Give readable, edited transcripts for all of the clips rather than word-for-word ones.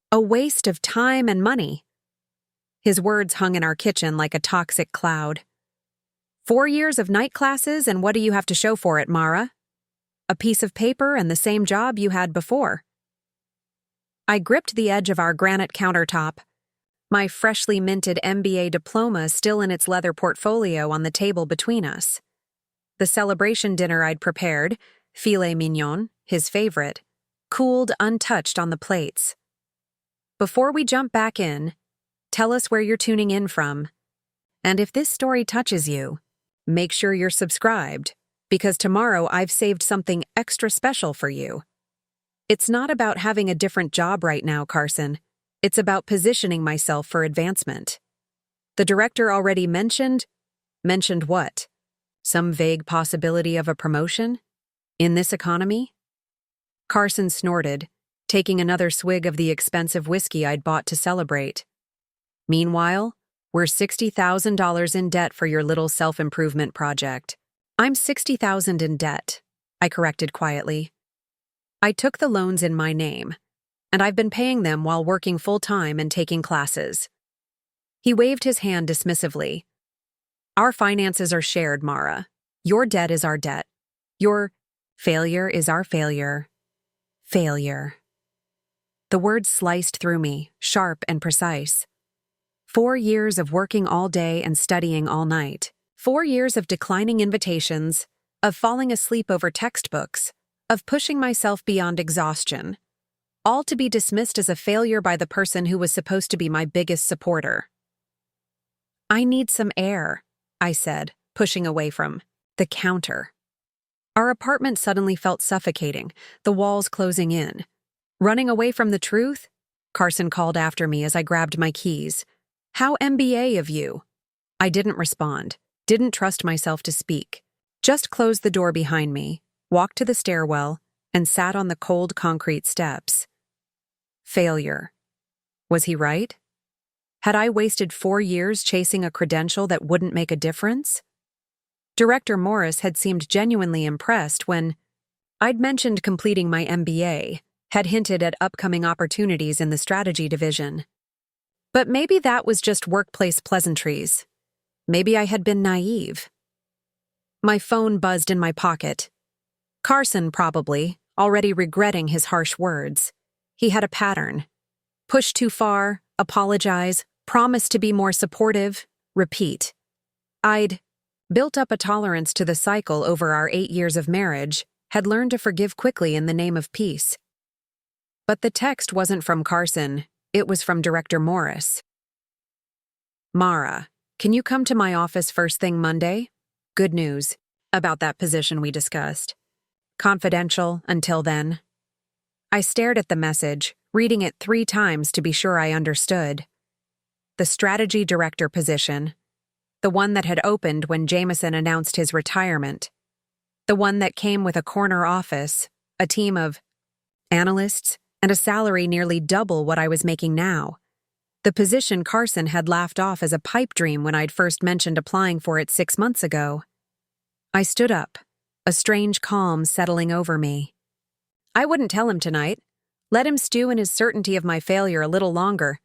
A waste of time and money. His words hung in our kitchen like a toxic cloud. 4 years of night classes, and what do you have to show for it, Mara? A piece of paper and the same job you had before. I gripped the edge of our granite countertop, my freshly minted MBA diploma still in its leather portfolio on the table between us. The celebration dinner I'd prepared, filet mignon, his favorite, cooled untouched on the plates. Before we jump back in, tell us where you're tuning in from. And if this story touches you, make sure you're subscribed, because tomorrow I've saved something extra special for you. It's not about having a different job right now, Carson. It's about positioning myself for advancement. The director already mentioned what? Some vague possibility of a promotion? In this economy? Carson snorted, taking another swig of the expensive whiskey I'd bought to celebrate. Meanwhile, we're $60,000 in debt for your little self-improvement project. I'm $60,000 in debt, I corrected quietly. I took the loans in my name, and I've been paying them while working full-time and taking classes. He waved his hand dismissively. Our finances are shared, Mara. Your debt is our debt. Your failure is our failure. Failure. The words sliced through me, sharp and precise. 4 years of working all day and studying all night. 4 years of declining invitations, of falling asleep over textbooks, of pushing myself beyond exhaustion, all to be dismissed as a failure by the person who was supposed to be my biggest supporter. I need some air, I said, pushing away from the counter. Our apartment suddenly felt suffocating, the walls closing in. Running away from the truth? Carson called after me as I grabbed my keys. How MBA of you? I didn't respond, didn't trust myself to speak. Just closed the door behind me, walked to the stairwell, and sat on the cold concrete steps. Failure. Was he right? Had I wasted 4 years chasing a credential that wouldn't make a difference? Director Morris had seemed genuinely impressed when I'd mentioned completing my MBA, had hinted at upcoming opportunities in the strategy division. But maybe that was just workplace pleasantries. Maybe I had been naive. My phone buzzed in my pocket. Carson, probably, already regretting his harsh words. He had a pattern. Push too far, apologize, promise to be more supportive, repeat. I'd built up a tolerance to the cycle over our 8 years of marriage, had learned to forgive quickly in the name of peace. But the text wasn't from Carson, it was from Director Morris. Mara, can you come to my office first thing Monday? Good news about that position we discussed. Confidential until then. I stared at the message, reading it 3 times to be sure I understood. The strategy director position. The one that had opened when Jameson announced his retirement. The one that came with a corner office, a team of analysts, and a salary nearly double what I was making now. The position Carson had laughed off as a pipe dream when I'd first mentioned applying for it 6 months ago. I stood up, a strange calm settling over me. I wouldn't tell him tonight. Let him stew in his certainty of my failure a little longer.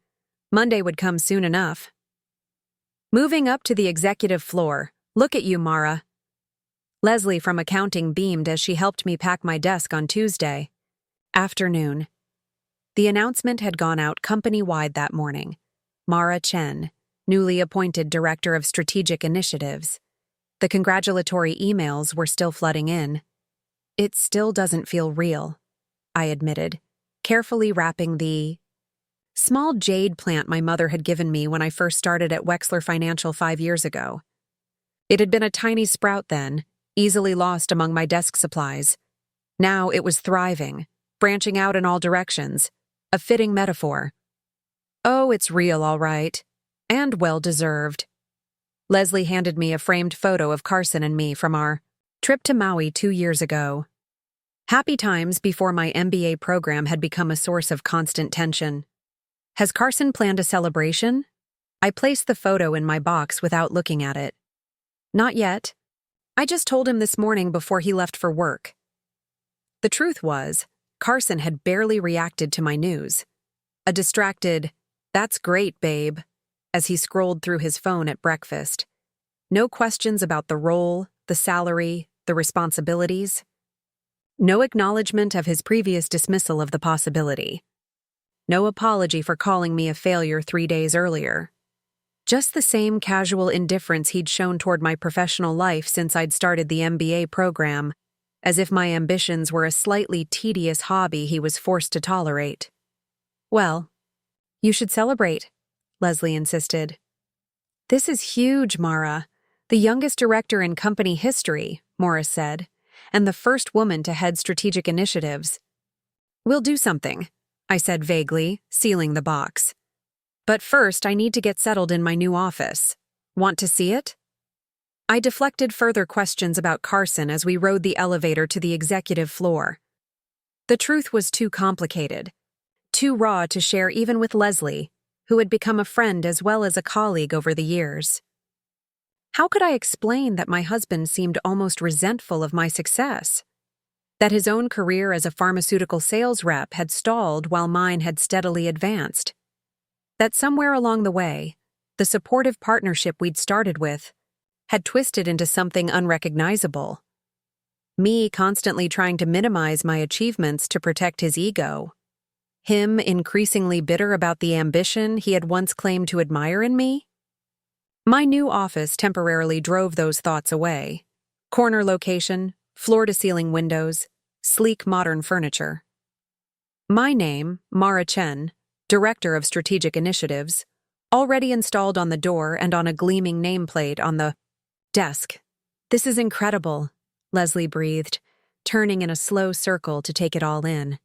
Monday would come soon enough. Moving up to the executive floor, look at you, Mara. Leslie from accounting beamed as she helped me pack my desk on Tuesday. Afternoon. The announcement had gone out company-wide that morning. Mara Chen, newly appointed Director of Strategic Initiatives. The congratulatory emails were still flooding in. It still doesn't feel real, I admitted, carefully wrapping the small jade plant my mother had given me when I first started at Wexler Financial 5 years ago. It had been a tiny sprout then, easily lost among my desk supplies. Now it was thriving, branching out in all directions, a fitting metaphor. Oh, it's real, all right, and well-deserved. Leslie handed me a framed photo of Carson and me from our trip to Maui 2 years ago. Happy times before my MBA program had become a source of constant tension. Has Carson planned a celebration? I placed the photo in my box without looking at it. Not yet. I just told him this morning before he left for work. The truth was, Carson had barely reacted to my news. A distracted, "That's great, babe," as he scrolled through his phone at breakfast. No questions about the role, the salary, the responsibilities. No acknowledgement of his previous dismissal of the possibility. No apology for calling me a failure 3 days earlier. Just the same casual indifference he'd shown toward my professional life since I'd started the MBA program, as if my ambitions were a slightly tedious hobby he was forced to tolerate. "Well, you should celebrate," Leslie insisted. "This is huge, Mara. The youngest director in company history," Morris said, "and the first woman to head strategic initiatives." "We'll do something," I said vaguely, sealing the box. "But first, I need to get settled in my new office. Want to see it?" I deflected further questions about Carson as we rode the elevator to the executive floor. The truth was too complicated, too raw to share even with Leslie, who had become a friend as well as a colleague over the years. How could I explain that my husband seemed almost resentful of my success? That his own career as a pharmaceutical sales rep had stalled while mine had steadily advanced? That somewhere along the way, the supportive partnership we'd started with had twisted into something unrecognizable? Me constantly trying to minimize my achievements to protect his ego. Him increasingly bitter about the ambition he had once claimed to admire in me? My new office temporarily drove those thoughts away. Corner location, floor-to-ceiling windows, sleek modern furniture. My name, Mara Chen, Director of Strategic Initiatives, already installed on the door and on a gleaming nameplate on the desk. "This is incredible," Leslie breathed, turning in a slow circle to take it all in.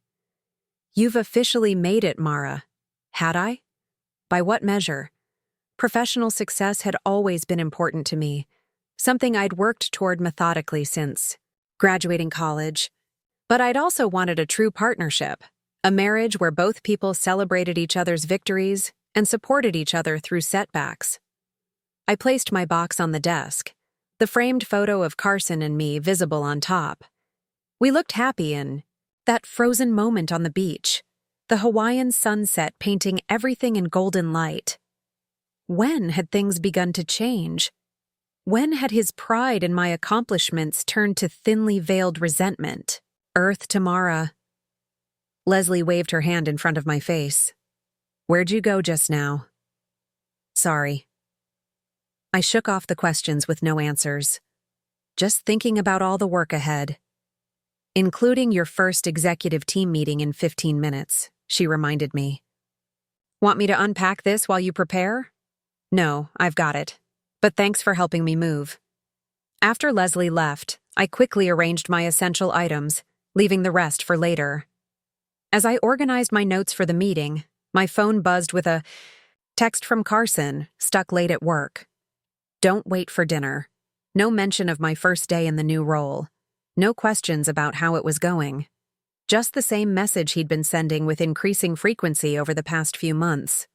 "You've officially made it, Mara." Had I? By what measure? Professional success had always been important to me, something I'd worked toward methodically since graduating college. But I'd also wanted a true partnership, a marriage where both people celebrated each other's victories and supported each other through setbacks. I placed my box on the desk, the framed photo of Carson and me visible on top. We looked happy in that frozen moment on the beach, the Hawaiian sunset painting everything in golden light. When had things begun to change? When had his pride in my accomplishments turned to thinly veiled resentment? Earth to Mara. Leslie waved her hand in front of my face. "Where'd you go just now?" "Sorry." I shook off the questions with no answers. "Just thinking about all the work ahead." "Including your first executive team meeting in 15 minutes, she reminded me. "Want me to unpack this while you prepare?" "No, I've got it. But thanks for helping me move." After Leslie left, I quickly arranged my essential items, leaving the rest for later. As I organized my notes for the meeting, my phone buzzed with a text from Carson, stuck late at work. "Don't wait for dinner." No mention of my first day in the new role. No questions about how it was going. Just the same message he'd been sending with increasing frequency over the past few months.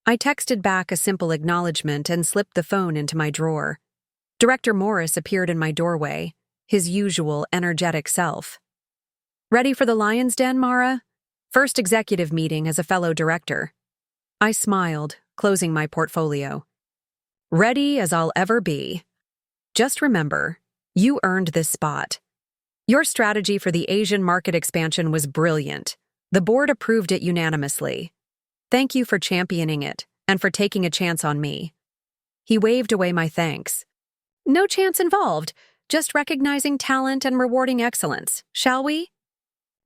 I texted back a simple acknowledgement and slipped the phone into my drawer. Director Morris appeared in my doorway, his usual energetic self. "Ready for the Lion's Den, Mara? First executive meeting as a fellow director." I smiled, closing my portfolio. "Ready as I'll ever be. Just remember, you earned this spot. Your strategy for the Asian market expansion was brilliant. The board approved it unanimously. Thank you for championing it and for taking a chance on me." He waved away my thanks. "No chance involved, just recognizing talent and rewarding excellence, shall we?"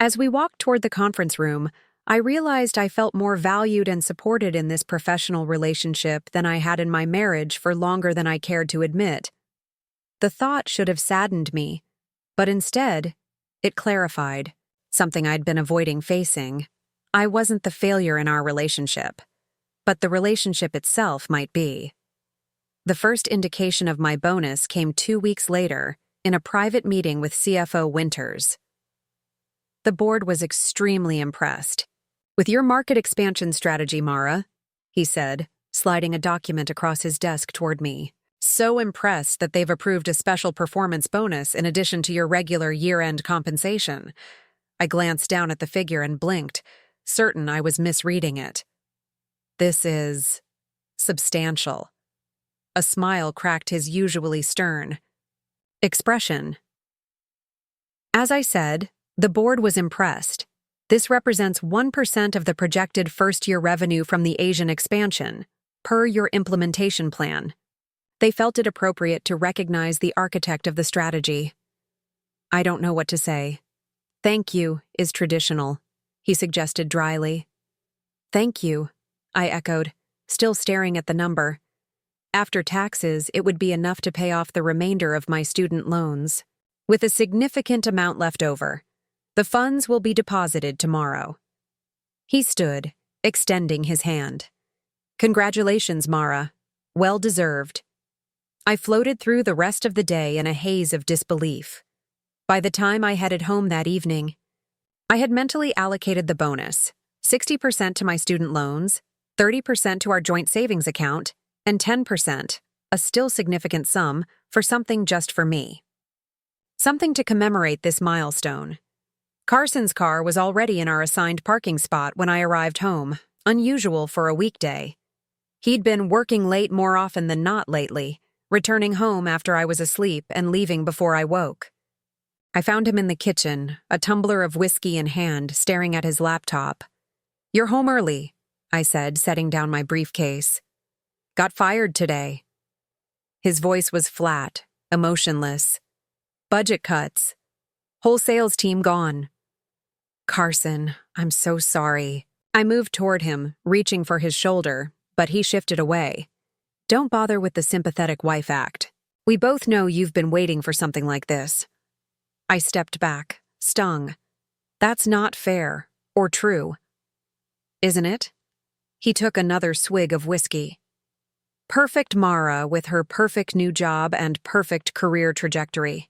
As we walked toward the conference room, I realized I felt more valued and supported in this professional relationship than I had in my marriage for longer than I cared to admit. The thought should have saddened me, but instead, it clarified, something I'd been avoiding facing. I wasn't the failure in our relationship, but the relationship itself might be. The first indication of my bonus came 2 weeks later, in a private meeting with CFO Winters. The board was extremely impressed. "With your market expansion strategy, Mara," he said, sliding a document across his desk toward me. "So impressed that they've approved a special performance bonus in addition to your regular year-end compensation." I glanced down at the figure and blinked, certain I was misreading it. This is substantial. A smile cracked his usually stern expression. As I said, the board was impressed. This represents 1% of the projected first-year revenue from the Asian expansion, per your implementation plan. They felt it appropriate to recognize the architect of the strategy. I don't know what to say. Thank you is traditional, he suggested dryly. Thank you, I echoed, still staring at the number. After taxes, it would be enough to pay off the remainder of my student loans, with a significant amount left over. The funds will be deposited tomorrow. He stood, extending his hand. Congratulations, Mara. Well deserved. I floated through the rest of the day in a haze of disbelief. By the time I headed home that evening, I had mentally allocated the bonus, 60% to my student loans, 30% to our joint savings account, and 10%, a still significant sum, for something just for me. Something to commemorate this milestone. Carson's car was already in our assigned parking spot when I arrived home, unusual for a weekday. He'd been working late more often than not lately, returning home after I was asleep and leaving before I woke. I found him in the kitchen, a tumbler of whiskey in hand, staring at his laptop. "You're home early," I said, setting down my briefcase. "Got fired today." His voice was flat, emotionless. "Budget cuts. Whole sales team gone." "Carson, I'm so sorry." I moved toward him, reaching for his shoulder, but he shifted away. "Don't bother with the sympathetic wife act. We both know you've been waiting for something like this." I stepped back, stung. "That's not fair, or true." "Isn't it?" He took another swig of whiskey. Perfect Mara with her perfect new job and perfect career trajectory.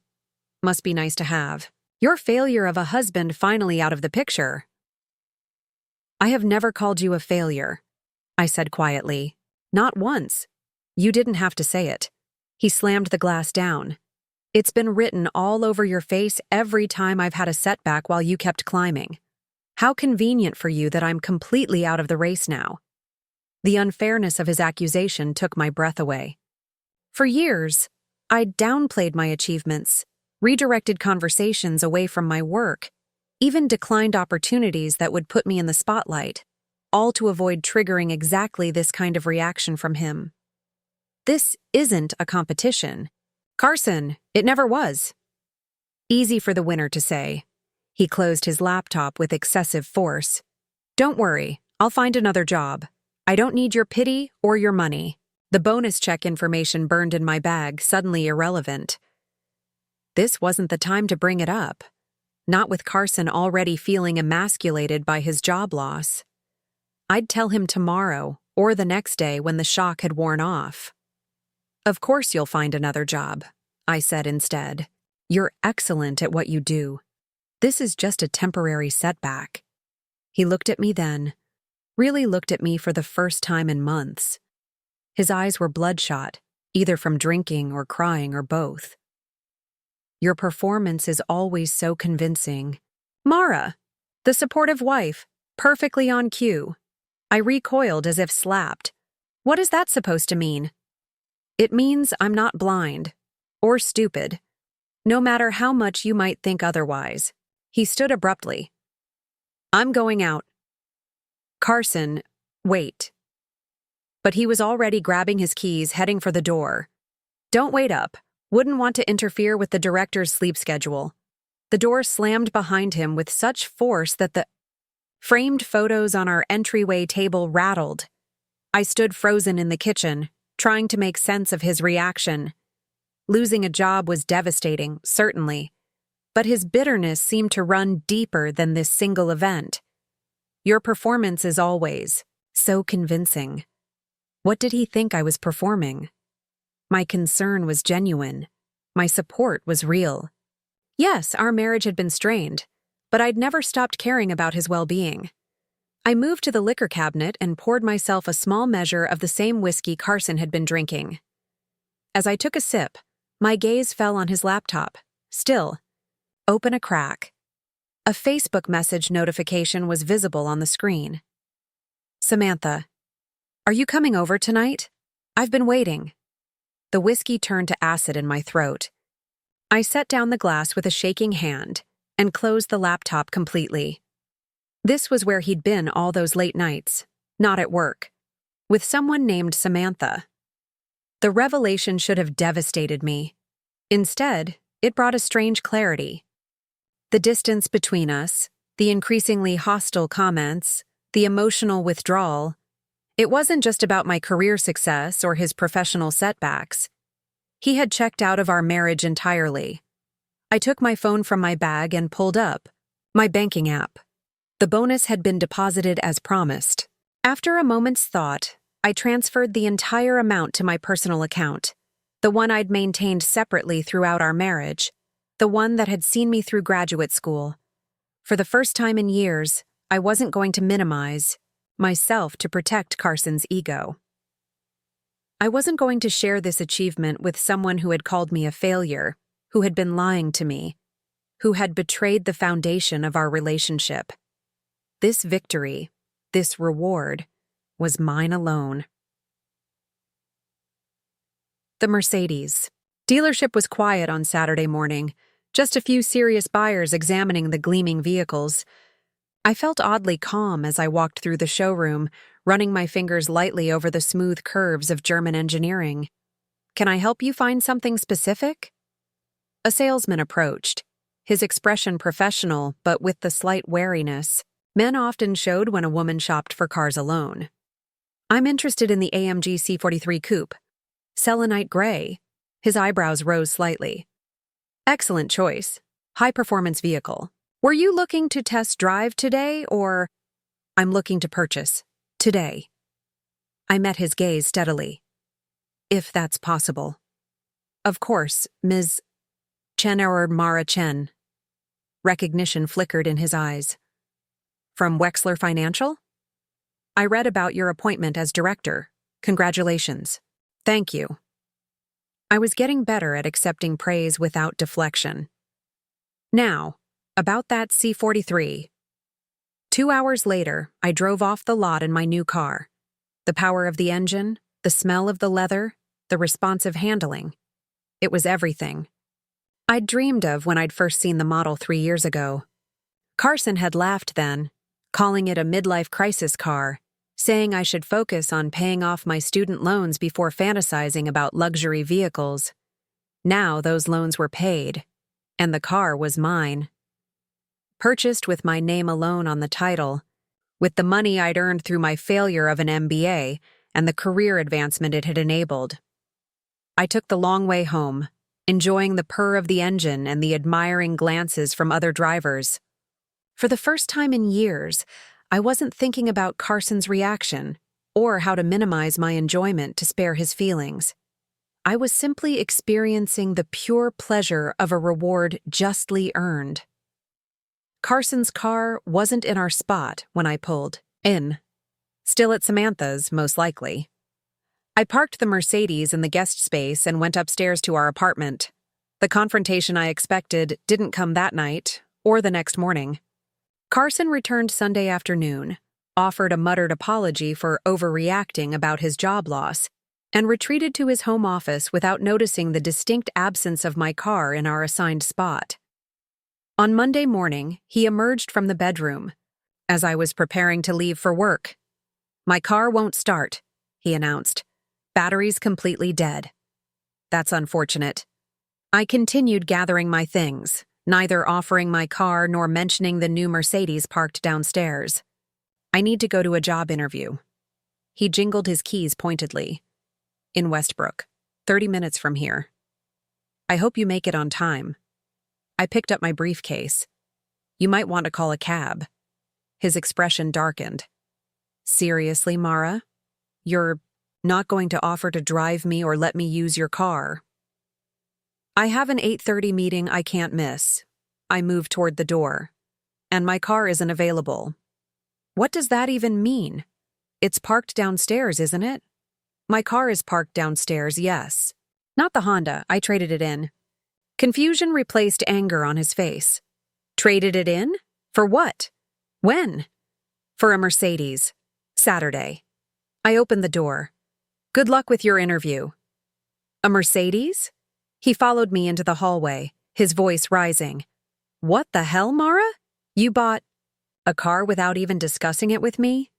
Must be nice to have. Your failure of a husband finally out of the picture. "I have never called you a failure," I said quietly. "Not once. You didn't have to say it." He slammed the glass down. "It's been written all over your face every time I've had a setback while you kept climbing. How convenient for you that I'm completely out of the race now." The unfairness of his accusation took my breath away. For years, I'd downplayed my achievements, redirected conversations away from my work, even declined opportunities that would put me in the spotlight, all to avoid triggering exactly this kind of reaction from him. This isn't a competition. "Carson, it never was." Easy for the winner to say. He closed his laptop with excessive force. "Don't worry, I'll find another job. I don't need your pity or your money." The bonus check information burned in my bag, suddenly irrelevant. This wasn't the time to bring it up. Not with Carson already feeling emasculated by his job loss. I'd tell him tomorrow or the next day when the shock had worn off. "Of course you'll find another job," I said instead. "You're excellent at what you do. This is just a temporary setback." He looked at me then, really looked at me for the first time in months. His eyes were bloodshot, either from drinking or crying or both. "Your performance is always so convincing." Mara, the supportive wife, perfectly on cue. I recoiled as if slapped. What is that supposed to mean? It means I'm not blind or stupid, no matter how much you might think otherwise. He stood abruptly. "I'm going out." "Carson, wait." But he was already grabbing his keys, heading for the door. "Don't wait up. Wouldn't want to interfere with the director's sleep schedule." The door slammed behind him with such force that the framed photos on our entryway table rattled. I stood frozen in the kitchen, trying to make sense of his reaction. Losing a job was devastating, certainly, but his bitterness seemed to run deeper than this single event. "Your performance is always so convincing." What did he think I was performing? My concern was genuine. My support was real. Yes, our marriage had been strained, but I'd never stopped caring about his well-being. I moved to the liquor cabinet and poured myself a small measure of the same whiskey Carson had been drinking. As I took a sip, my gaze fell on his laptop, still, open a crack. A Facebook message notification was visible on the screen. Samantha, are you coming over tonight? I've been waiting. The whiskey turned to acid in my throat. I set down the glass with a shaking hand and closed the laptop completely. This was where he'd been all those late nights, not at work, with someone named Samantha. The revelation should have devastated me. Instead, it brought a strange clarity. The distance between us, the increasingly hostile comments, the emotional withdrawal. It wasn't just about my career success or his professional setbacks. He had checked out of our marriage entirely. I took my phone from my bag and pulled up my banking app. The bonus had been deposited as promised. After a moment's thought, I transferred the entire amount to my personal account, the one I'd maintained separately throughout our marriage, the one that had seen me through graduate school. For the first time in years, I wasn't going to minimize myself to protect Carson's ego. I wasn't going to share this achievement with someone who had called me a failure, who had been lying to me, who had betrayed the foundation of our relationship. This victory, this reward, was mine alone. The Mercedes. Dealership was quiet on Saturday morning, just a few serious buyers examining the gleaming vehicles. I felt oddly calm as I walked through the showroom, running my fingers lightly over the smooth curves of German engineering. Can I help you find something specific? A salesman approached, his expression professional but with the slight wariness men often showed when a woman shopped for cars alone. I'm interested in the AMG C43 Coupe. Selenite gray. His eyebrows rose slightly. Excellent choice. High-performance vehicle. Were you looking to test drive today, or... I'm looking to purchase. Today. I met his gaze steadily. If that's possible. Of course, Ms. Chen or Mara Chen. Recognition flickered in his eyes. From Wexler Financial? I read about your appointment as director. Congratulations. Thank you. I was getting better at accepting praise without deflection. Now, about that C43. 2 hours later, I drove off the lot in my new car. The power of the engine, the smell of the leather, the responsive handling. It was everything I'd dreamed of when I'd first seen the model 3 years ago. Carson had laughed then, calling it a midlife crisis car, saying I should focus on paying off my student loans before fantasizing about luxury vehicles. Now those loans were paid, and the car was mine. Purchased with my name alone on the title, with the money I'd earned through my failure of an MBA and the career advancement it had enabled. I took the long way home, enjoying the purr of the engine and the admiring glances from other drivers. For the first time in years, I wasn't thinking about Carson's reaction or how to minimize my enjoyment to spare his feelings. I was simply experiencing the pure pleasure of a reward justly earned. Carson's car wasn't in our spot when I pulled in. Still at Samantha's, most likely. I parked the Mercedes in the guest space and went upstairs to our apartment. The confrontation I expected didn't come that night or the next morning. Carson returned Sunday afternoon, offered a muttered apology for overreacting about his job loss, and retreated to his home office without noticing the distinct absence of my car in our assigned spot. On Monday morning, he emerged from the bedroom, as I was preparing to leave for work. My car won't start, he announced. Battery's completely dead. That's unfortunate. I continued gathering my things, neither offering my car nor mentioning the new Mercedes parked downstairs. I need to go to a job interview. He jingled his keys pointedly. In Westbrook, 30 minutes from here. I hope you make it on time. I picked up my briefcase. You might want to call a cab. His expression darkened. Seriously, Mara? You're not going to offer to drive me or let me use your car? I have an 8:30 meeting I can't miss. I moved toward the door. And my car isn't available. What does that even mean? It's parked downstairs, isn't it? My car is parked downstairs, yes. Not the Honda, I traded it in. Confusion replaced anger on his face. Traded it in? For what? When? For a Mercedes. Saturday. I opened the door. Good luck with your interview. A Mercedes? He followed me into the hallway, his voice rising. What the hell, Mara? You bought a car without even discussing it with me?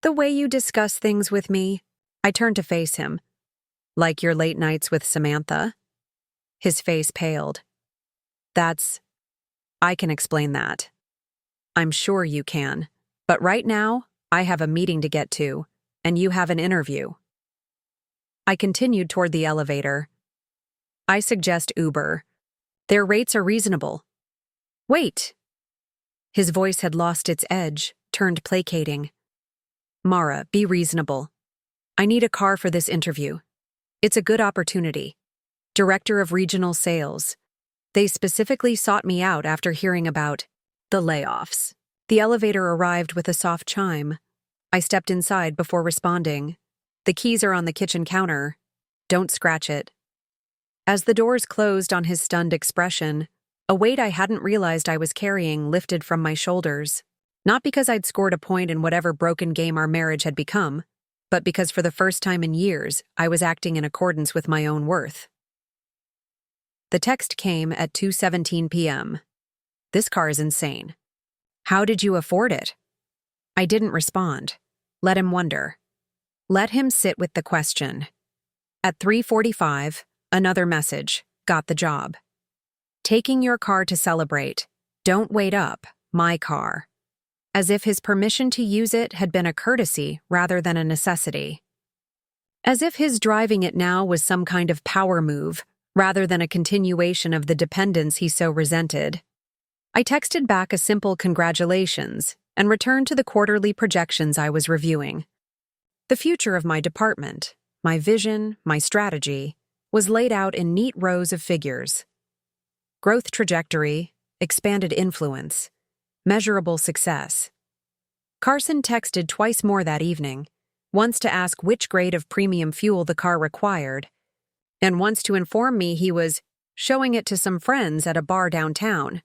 The way you discuss things with me. I turned to face him. Like your late nights with Samantha? His face paled. I can explain that. I'm sure you can. But right now, I have a meeting to get to, and you have an interview. I continued toward the elevator. I suggest Uber. Their rates are reasonable. Wait. His voice had lost its edge, turned placating. Mara, be reasonable. I need a car for this interview. It's a good opportunity. Director of Regional Sales. They specifically sought me out after hearing about the layoffs. The elevator arrived with a soft chime. I stepped inside before responding. The keys are on the kitchen counter. Don't scratch it. As the doors closed on his stunned expression, a weight I hadn't realized I was carrying lifted from my shoulders. Not because I'd scored a point in whatever broken game our marriage had become, but because for the first time in years, I was acting in accordance with my own worth. The text came at 2:17 p.m. This car is insane. How did you afford it? I didn't respond. Let him wonder. Let him sit with the question. At 3:45, another message. Got the job. Taking your car to celebrate. Don't wait up. My car. As if his permission to use it had been a courtesy rather than a necessity. As if his driving it now was some kind of power move rather than a continuation of the dependence he so resented. I texted back a simple congratulations and returned to the quarterly projections I was reviewing. The future of my department, my vision, my strategy, was laid out in neat rows of figures. Growth trajectory, expanded influence, measurable success. Carson texted twice more that evening, once to ask which grade of premium fuel the car required, and once to inform me he was showing it to some friends at a bar downtown.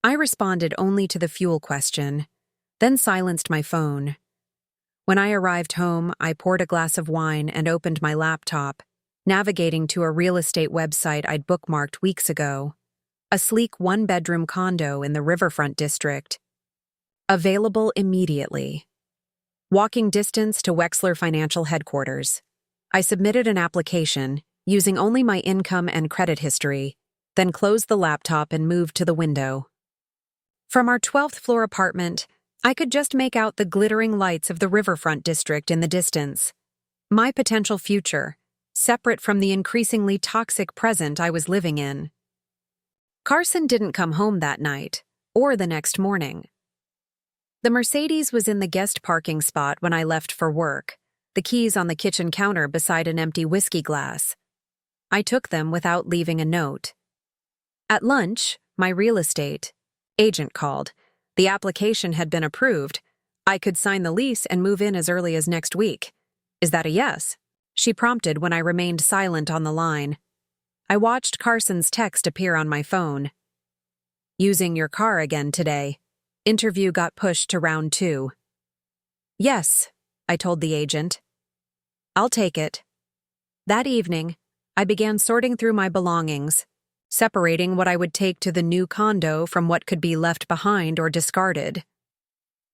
I responded only to the fuel question, then silenced my phone. When I arrived home, I poured a glass of wine and opened my laptop, navigating to a real estate website I'd bookmarked weeks ago. A sleek one-bedroom condo in the Riverfront district. Available immediately. Walking distance to Wexler Financial Headquarters. I submitted an application, using only my income and credit history, then closed the laptop and moved to the window. From our 12th floor apartment, I could just make out the glittering lights of the Riverfront district in the distance. My potential future, separate from the increasingly toxic present I was living in. Carson didn't come home that night, or the next morning. The Mercedes was in the guest parking spot when I left for work, the keys on the kitchen counter beside an empty whiskey glass. I took them without leaving a note. At lunch, my real estate agent called. The application had been approved. I could sign the lease and move in as early as next week. Is that a yes? She prompted when I remained silent on the line. I watched Carson's text appear on my phone. Using your car again today. Interview got pushed to round 2. Yes, I told the agent. I'll take it. That evening, I began sorting through my belongings, separating what I would take to the new condo from what could be left behind or discarded.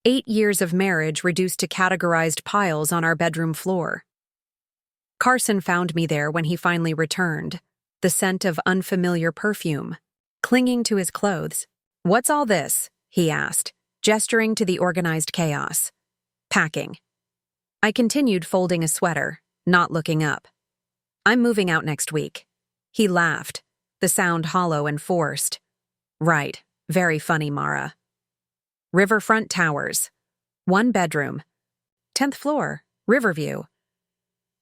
8 years of marriage reduced to categorized piles on our bedroom floor. Carson found me there when he finally returned, the scent of unfamiliar perfume, clinging to his clothes. What's all this? He asked, gesturing to the organized chaos. Packing. I continued folding a sweater, not looking up. I'm moving out next week. He laughed, the sound hollow and forced. Right, very funny, Mara. Riverfront Towers. 1 bedroom. 10th floor, Riverview.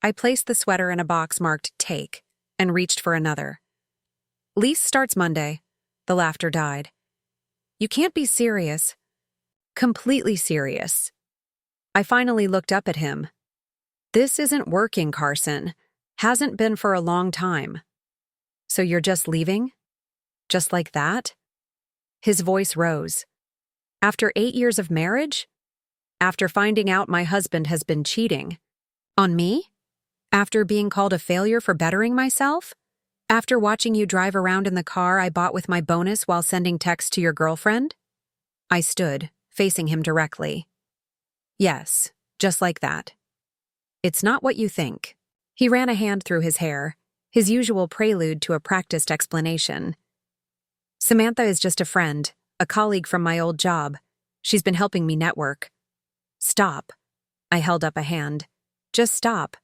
I placed the sweater in a box marked Take and reached for another. Lease starts Monday. The laughter died. You can't be serious. Completely serious. I finally looked up at him. This isn't working, Carson. Hasn't been for a long time. So you're just leaving? Just like that? His voice rose. After 8 years of marriage? After finding out my husband has been cheating? On me? After being called a failure for bettering myself? After watching you drive around in the car I bought with my bonus while sending texts to your girlfriend? I stood, facing him directly. Yes, just like that. It's not what you think. He ran a hand through his hair, his usual prelude to a practiced explanation. Samantha is just a friend, a colleague from my old job. She's been helping me network. Stop. I held up a hand. Just stop.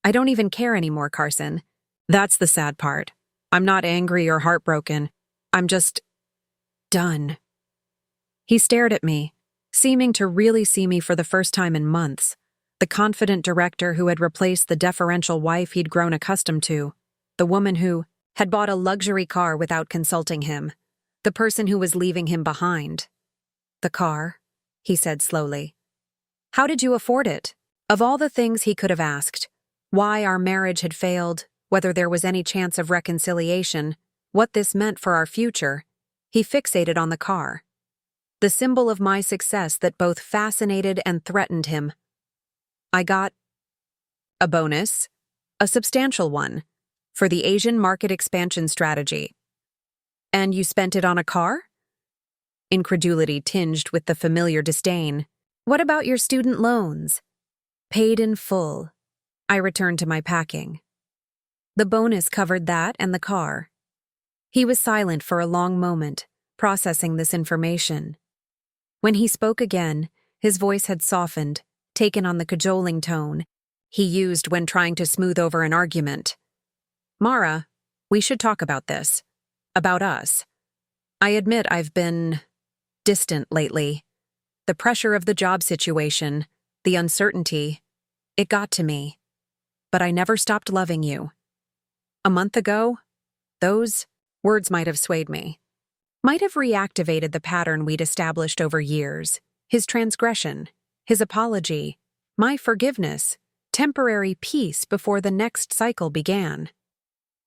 I don't even care anymore, Carson. That's the sad part. I'm not angry or heartbroken. I'm just done. He stared at me, seeming to really see me for the first time in months, the confident director who had replaced the deferential wife he'd grown accustomed to, the woman who had bought a luxury car without consulting him, the person who was leaving him behind. The car, he said slowly. How did you afford it? Of all the things he could have asked, why our marriage had failed, whether there was any chance of reconciliation, what this meant for our future, he fixated on the car. The symbol of my success that both fascinated and threatened him. I got a bonus, a substantial one, for the Asian market expansion strategy. And you spent it on a car? Incredulity tinged with the familiar disdain. What about your student loans? Paid in full. I returned to my packing. The bonus covered that and the car. He was silent for a long moment, processing this information. When he spoke again, his voice had softened, taken on the cajoling tone he used when trying to smooth over an argument. Mara, we should talk about this. About us. I admit I've been distant lately. The pressure of the job situation, the uncertainty, it got to me. But I never stopped loving you. A month ago, those words might have swayed me. Might have reactivated the pattern we'd established over years. His transgression, his apology, my forgiveness, temporary peace before the next cycle began.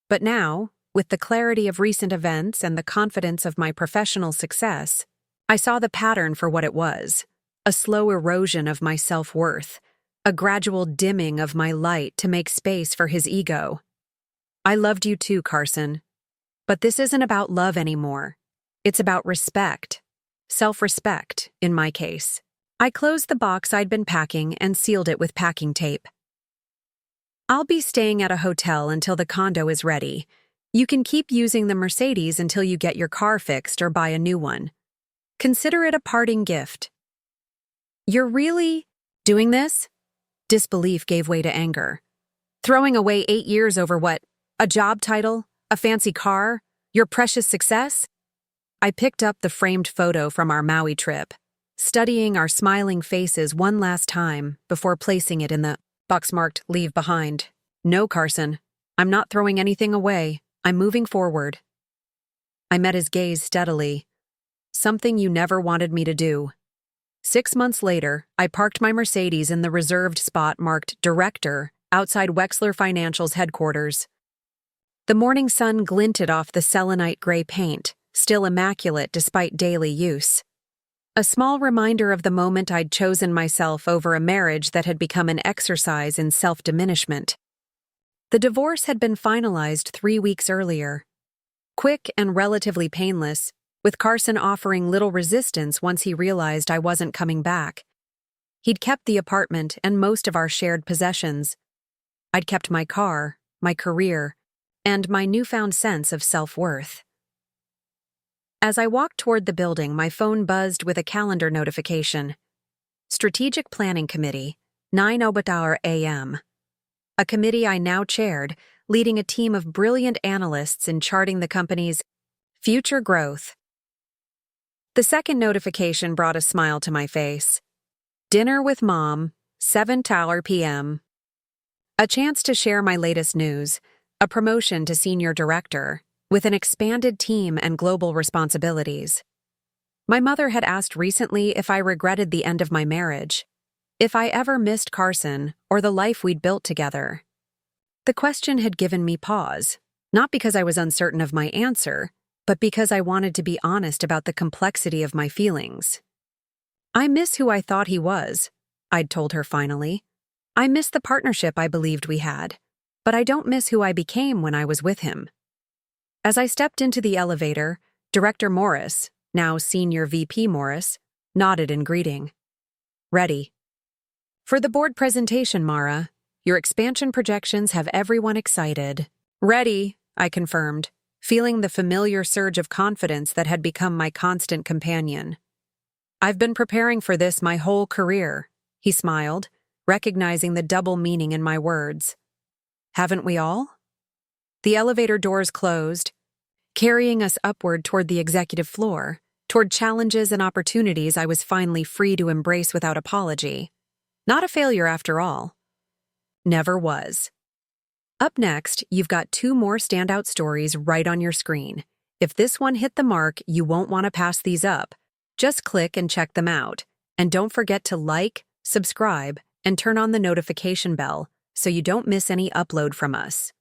But now, with the clarity of recent events and the confidence of my professional success, I saw the pattern for what it was, a slow erosion of my self-worth, a gradual dimming of my light to make space for his ego. I loved you too, Carson. But this isn't about love anymore. It's about respect. Self-respect, in my case. I closed the box I'd been packing and sealed it with packing tape. I'll be staying at a hotel until the condo is ready. You can keep using the Mercedes until you get your car fixed or buy a new one. Consider it a parting gift. You're really doing this? Disbelief gave way to anger. Throwing away 8 years over what? A job title? A fancy car? Your precious success? I picked up the framed photo from our Maui trip, studying our smiling faces one last time before placing it in the box marked "Leave Behind." No, Carson, I'm not throwing anything away. I'm moving forward. I met his gaze steadily. Something you never wanted me to do. 6 months later, I parked my Mercedes in the reserved spot marked Director outside Wexler Financial's headquarters. The morning sun glinted off the selenite gray paint, still immaculate despite daily use. A small reminder of the moment I'd chosen myself over a marriage that had become an exercise in self-diminishment. The divorce had been finalized 3 weeks earlier. Quick and relatively painless, with Carson offering little resistance once he realized I wasn't coming back. He'd kept the apartment and most of our shared possessions. I'd kept my car, my career, and my newfound sense of self-worth. As I walked toward the building, my phone buzzed with a calendar notification. Strategic Planning Committee, 9:00 a.m. A committee I now chaired, leading a team of brilliant analysts in charting the company's future growth. The second notification brought a smile to my face. Dinner with Mom, 7:00 p.m. A chance to share my latest news, a promotion to senior director, with an expanded team and global responsibilities. My mother had asked recently if I regretted the end of my marriage, if I ever missed Carson or the life we'd built together. The question had given me pause, not because I was uncertain of my answer, but because I wanted to be honest about the complexity of my feelings. I miss who I thought he was, I'd told her finally. I miss the partnership I believed we had, but I don't miss who I became when I was with him. As I stepped into the elevator, Director Morris, now Senior VP Morris, nodded in greeting. Ready. For the board presentation, Mara, your expansion projections have everyone excited. Ready, I confirmed, feeling the familiar surge of confidence that had become my constant companion. I've been preparing for this my whole career, he smiled, recognizing the double meaning in my words. Haven't we all? The elevator doors closed, carrying us upward toward the executive floor, toward challenges and opportunities I was finally free to embrace without apology. Not a failure after all. Never was. Up next, you've got 2 more standout stories right on your screen. If this one hit the mark, you won't want to pass these up. Just click and check them out. And don't forget to like, subscribe, and turn on the notification bell so you don't miss any upload from us.